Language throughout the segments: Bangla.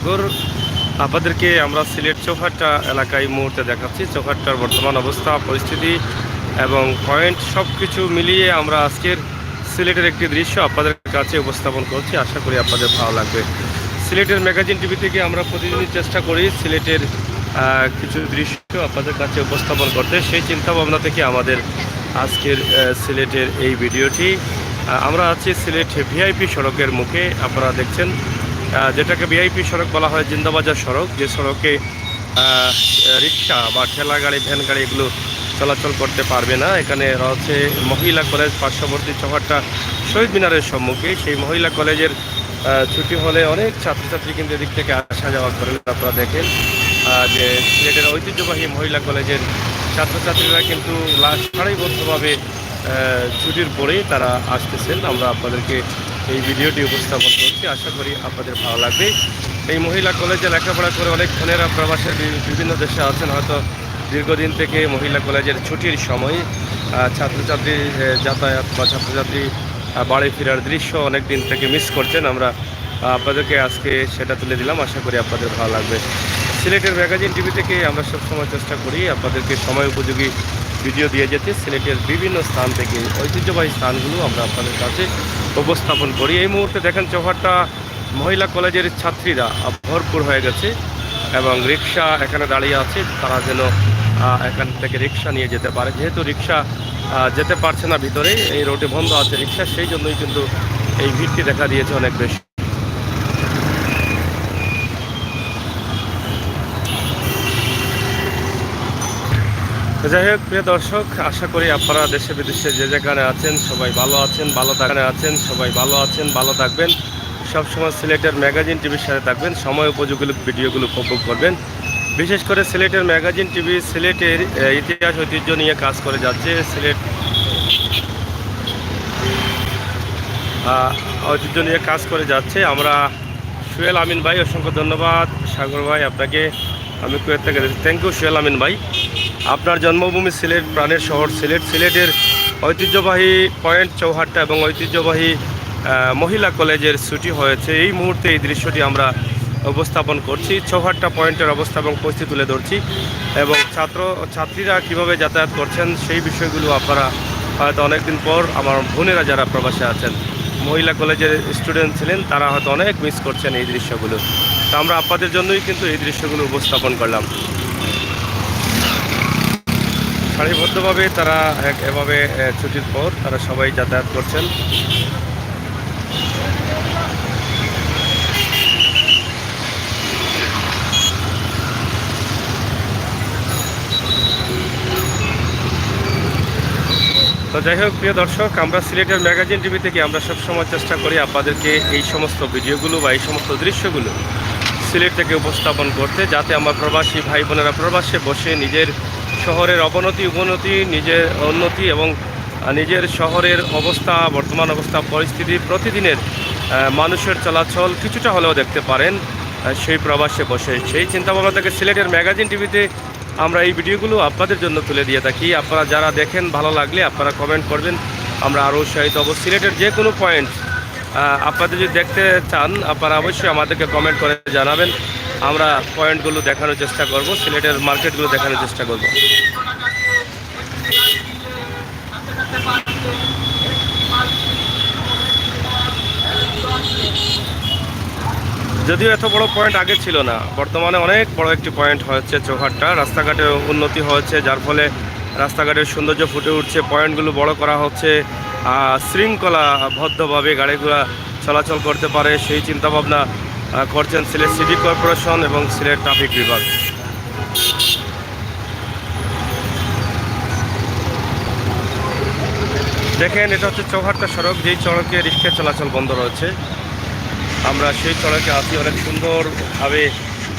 গর আপনাদেরকে আমরা সিলেট চৌহাট্টা এলাকায় এই মুহূর্তে দেখাচ্ছি। চৌহাট্টার বর্তমান অবস্থা, পরিস্থিতি এবং পয়েন্ট সব কিছু মিলিয়ে আমরা আজকের সিলেটের একটি দৃশ্য আপনাদের কাছে উপস্থাপন করছি। আশা করি আপনাদের ভালো লাগবে। সিলেটের ম্যাগাজিন টিভি থেকে আমরা প্রতিদিনই চেষ্টা করি সিলেটের কিছু দৃশ্য আপনাদের কাছে উপস্থাপন করতে। সেই চিন্তা ভাবনা থেকে আমাদের আজকের সিলেটের এই ভিডিওটি। আমরা আছি সিলেট ভিআইপি সড়কের মুখে। আপনারা দেখছেন যেটাকে ভিআইপি সড়ক বলা হয়, জিন্দাবাজার সড়ক, যে সড়কে রিক্সা বা ঠেলা গাড়ি, ভ্যান গাড়ি এগুলো চলাচল করতে পারবে না। এখানে রয়েছে মহিলা কলেজ পার্শ্ববর্তী চৌহাট্টা শহীদ মিনারের সম্মুখে। সেই মহিলা কলেজের ছুটি হলে অনেক ছাত্রছাত্রী কিন্তু এদিক থেকে আসা যাওয়া করেন। আপনারা দেখেন যে সিলেটের ঐতিহ্যবাহী মহিলা কলেজের ছাত্রছাত্রীরা কিন্তু সারিবদ্ধভাবে ছুটির পরেই তারা আসতেছেন। আমরা আপনাদেরকে এই ভিডিওটি উপস্থাপন করছি। আশা করি আপনাদের ভালো লাগবে। এই মহিলা কলেজে লেখাপড়া করে অনেক বোনেরা প্রবাসের বিভিন্ন দেশে আছেন, হয়তো দীর্ঘদিন থেকে মহিলা কলেজের ছুটির সময় ছাত্রছাত্রী যাতায়াত বা ছাত্রছাত্রী বাড়ি ফেরার দৃশ্য অনেক দিন থেকে মিস করছেন। আমরা আপনাদেরকে আজকে সেটা তুলে দিলাম। আশা করি আপনাদের ভালো লাগবে। সিলেটের ম্যাগাজিন টিভি থেকে আমরা সবসময় চেষ্টা করি আপনাদেরকে সময় উপযোগী ভিডিও দিয়ে যেতে। সিলেটের বিভিন্ন স্থান থেকে ঐতিহ্যবাহী স্থানগুলো আমরা আপনাদের কাছে উপস্থাপন করি। এই মুহূর্তে দেখেন চৌহাট্টা মহিলা কলেজের ছাত্রীরা ভরপুর হয়ে গেছে এবং রিক্সা এখানে দাঁড়িয়ে আছে। তারা যেন এখান থেকে রিক্সা নিয়ে যেতে পারে। যেহেতু রিক্সা যেতে পারছে না ভিতরে, এই রোডে বন্ধ আছে রিক্সা, সেই জন্যই কিন্তু এই ভিড়টি দেখা দিয়েছে অনেক বেশি। যাই হোক, প্রিয় দর্শক, আশা করি আপনারা দেশে বিদেশে যে যেখানে আছেন সবাই ভালো আছেন, সবাই ভালো আছেন, ভালো থাকবেন। সবসময় সিলেটের ম্যাগাজিন টিভির সাথে থাকবেন, সময় উপযোগী ভিডিওগুলো উপভোগ করবেন। বিশেষ করে সিলেটের ম্যাগাজিন টিভি সিলেটের ইতিহাস ঐতিহ্য নিয়ে কাজ করে যাচ্ছে। সিলেট ঐতিহ্য নিয়ে কাজ করে যাচ্ছে। আমরা সোহেল আমিন ভাই, অসংখ্য ধন্যবাদ। সাগর ভাই, আপনাকে আমি কুয়েত থেকে থ্যাংক ইউ সোহেল আমিন ভাই। আপনার জন্মভূমি সিলেট, প্রাণের শহর সিলেট, সিলেটের ঐতিহ্যবাহী পয়েন্ট চৌহাট্টা এবং ঐতিহ্যবাহী মহিলা কলেজের ছুটি হয়েছে। এই মুহূর্তে এই দৃশ্যটি আমরা উপস্থাপন করছি। চৌহাট্টা পয়েন্টের অবস্থা এবং পরিস্থিতি তুলে ধরছি এবং ছাত্রীরা কিভাবে যাতায়াত করছেন সেই বিষয়গুলো আপনারা হয়তো অনেকদিন পর আমার বোনেরা যারা প্রবাসে আছেন, মহিলা কলেজের স্টুডেন্ট ছিলেন, তারা হয়তো অনেক মিস করছেন এই দৃশ্যগুলো। তো আমরা আপনাদের জন্যই কিন্তু এই দৃশ্যগুলো উপস্থাপন করলাম। সারিবদ্ধভাবে তারা এভাবে ছুটির পর তারা সবাই যাতায়াত করছেন। তো যাই হোক, প্রিয় দর্শক, আমরা সিলেটের ম্যাগাজিন টিভি থেকে আমরা সবসময় চেষ্টা করি আপনাদেরকে এই সমস্ত ভিডিওগুলো বা এই সমস্ত দৃশ্যগুলো সিলেট থেকে উপস্থাপন করতে, যাতে আমার প্রবাসী ভাই বোনেরা প্রবাসে বসে নিজের শহরের অবনতি, নিজের উন্নতি এবং নিজের শহরের অবস্থা, বর্তমান অবস্থা, পরিস্থিতি, প্রতিদিনের মানুষের চলাচল কিছুটা হলেও দেখতে পারেন সেই প্রবাসে বসে। সেই চিন্তাভাবনা থেকে সিলেটের ম্যাগাজিন টিভিতে আমরা এই ভিডিওগুলো আপনাদের জন্য তুলে দিয়ে থাকি। আপনারা যারা দেখেন, ভালো লাগলে আপনারা কমেন্ট করবেন, আমরা আরও উৎসাহিত হব। সিলেটের যে কোনো পয়েন্ট আপনাদের যদি দেখতে চান, আপনারা অবশ্যই আমাদেরকে কমেন্ট করে জানাবেন। আমরা পয়েন্টগুলো দেখানোর চেষ্টা করব, সিলেটের মার্কেটগুলো দেখানোর চেষ্টা করব। যদিও এত বড় পয়েন্ট আগে ছিল না, বর্তমানে অনেক বড় একটি পয়েন্ট হয়েছে চৌহাট্টা। রাস্তাঘাটের উন্নতি হয়েছে, যার ফলে রাস্তাঘাটের সৌন্দর্য ফুটে উঠছে। পয়েন্টগুলো বড় করা হচ্ছে, শৃঙ্খলাবদ্ধভাবে গাড়িগুলো চলাচল করতে পারে সেই চিন্তাভাবনা করছেন সিলেট সিটি কর্পোরেশন এবং সিলেট ট্রাফিক বিভাগ। দেখেন, এটা হচ্ছে চৌহাট্টা সড়ক, যেই সড়কে রিক্সা চলাচল বন্ধ রয়েছে। আমরা সেই সড়কে আছি। অনেক সুন্দরভাবে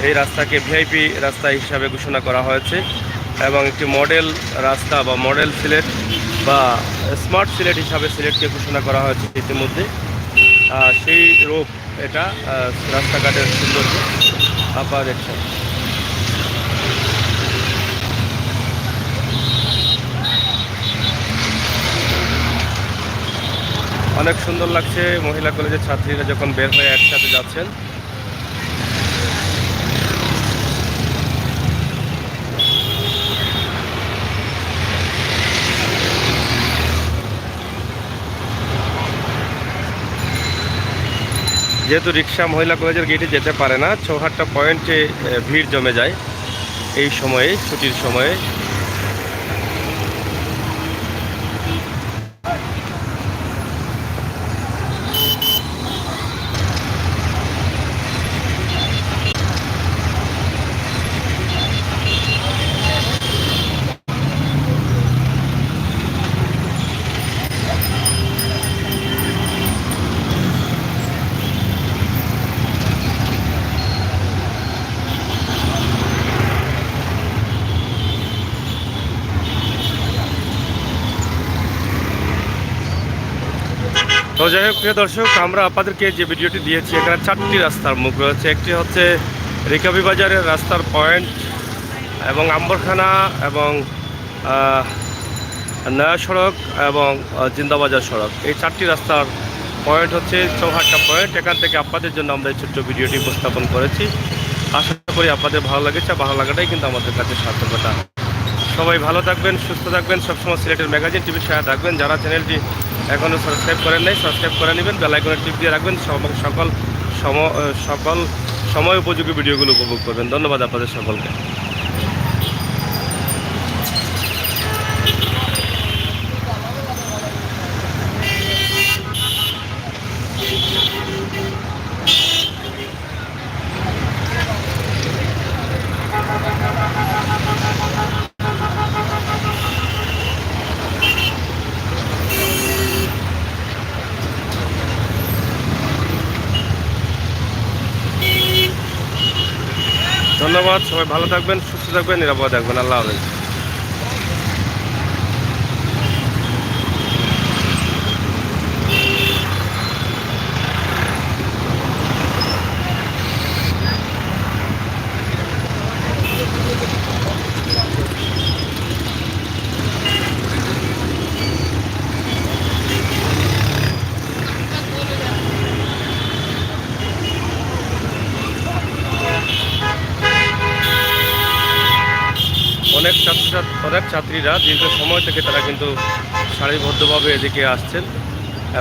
এই রাস্তাকে ভিআইপি রাস্তা হিসাবে ঘোষণা করা হয়েছে এবং একটি মডেল রাস্তা বা মডেল সিলেট বা স্মার্ট সিলেট হিসাবে সিলেটকে ঘোষণা করা হয়েছে ইতিমধ্যে। সেই রূপ এটা রাস্তাঘাটের সৌন্দর্য আপনারা দেখছেন। অনেক সুন্দর লাগছে মহিলা কলেজের ছাত্রীরা যখন বের হয়ে একসাথে যাচ্ছেন। যেহেতু রিক্সা মহিলা কলেজের গেটে যেতে পারে না, চৌহাট্টা পয়েন্টে ভিড় জমে যায় এই সময়ে, ছুটির সময়ে। তো যাই হোক প্রিয় দর্শক, আমরা আপনাদেরকে যে ভিডিওটি দিয়েছি, এখানে 4টি রাস্তার মুখ রয়েছে। একটি হচ্ছে রেকাবি বাজারের রাস্তার পয়েন্ট এবং আম্বরখানা এবং নয়া সড়ক এবং জিন্দাবাজার সড়ক, এই 4টি রাস্তার পয়েন্ট হচ্ছে চৌহাট্টা পয়েন্ট। এখান থেকে আপনাদের জন্য আমরা এই ছোট্ট ভিডিওটি উপস্থাপন করেছি। আশা করি আপনাদের ভালো লেগেছে। ভালো লাগাটাই কিন্তু আমাদের কাছে সার্থকতা। সবাই ভালো থাকবেন, সুস্থ থাকবেন, সবসময় সিলেটের ম্যাগাজিন টিভির সাথে থাকবেন। যারা চ্যানেলটি এখনও সাবস্ক্রাইব করেন নাই, সাবস্ক্রাইব করে নেবেন, বেল আইকনের টিপ দিয়ে রাখবেন, সকল সময় উপযোগী ভিডিওগুলো উপভোগ করবেন। ধন্যবাদ আপনাদের সকলকে। ধন্যবাদ, সবাই ভালো থাকবেন, সুস্থ থাকবেন, নিরাপদে থাকবেন। আল্লাহ হাফেজ। অনেক ছাত্রীরা দীর্ঘ সময় থেকে তারা কিন্তু সারিবদ্ধভাবে এদিকে আসছেন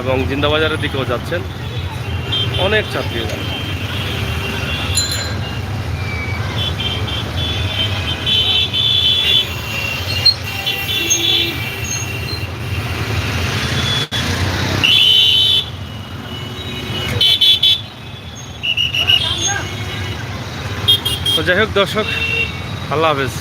এবং জিন্দাবাজারের দিকেও যাচ্ছেন অনেক ছাত্রীরা। তো যাই হোক দর্শক, আল্লাহ হাফেজ।